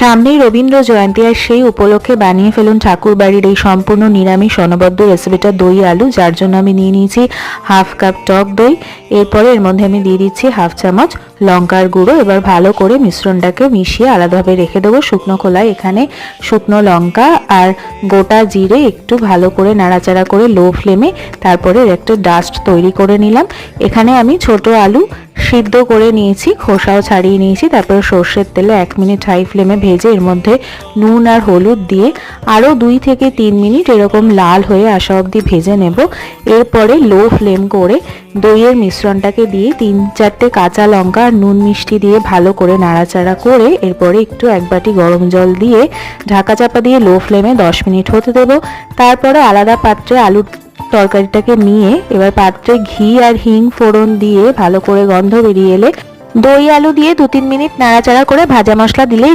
সামনেই রবীন্দ্র জয়ন্তী, আর সেই উপলক্ষে বানিয়ে ফেলুন ঠাকুরবাড়ির এই সম্পূর্ণ নিরামিষ অনবদ্য রেসিপিটা দই আলু, যার জন্য আমি নিয়ে নিয়েছি হাফ কাপ টক দই। এরপরে এর মধ্যে আমি দিয়ে দিচ্ছি হাফ চামচ লঙ্কার গুঁড়ো। এবার ভালো করে মিশ্রণটাকে মিশিয়ে আলাদাভাবে রেখে দেবো। শুকনো খোলায় এখানে শুকনো লঙ্কা আর গোটা জিরে একটু ভালো করে নাড়াচাড়া করে লো ফ্লেমে তারপরে একটা ডাস্ট তৈরি করে নিলাম। এখানে আমি ছোট আলু সিদ্ধ করে নিয়েছি, খোসাও ছাড়িয়ে নিয়েছি। তারপরে সর্ষের তেলে 1 মিনিট হাই ফ্লেমে ভেজে এর মধ্যে নুন আর হলুদ দিয়ে আরও 2 থেকে 3 মিনিট এরকম লাল হয়ে আসা অবধি ভেজে নেব। এরপরে লো ফ্লেম করে দইয়ের মিশ্রণটাকে দিয়ে 3-4টে কাঁচা লঙ্কা আর নুন মিষ্টি দিয়ে ভালো করে নাড়াচাড়া করে এরপরে একটু 1 বাটি গরম জল দিয়ে ঢাকা চাপা দিয়ে লো ফ্লেমে 10 মিনিট হতে দেব। তারপরে আলাদা পাত্রে আলুর তরকারিটাকে নিয়ে এবার পাত্রে ঘি আর হিং ফোড়ন দিয়ে ভালো করে গন্ধ বেরিয়ে এলে দই আলু দিয়ে 2-3 মিনিট নাড়াচাড়া করে ভাজা মশলা দিলেই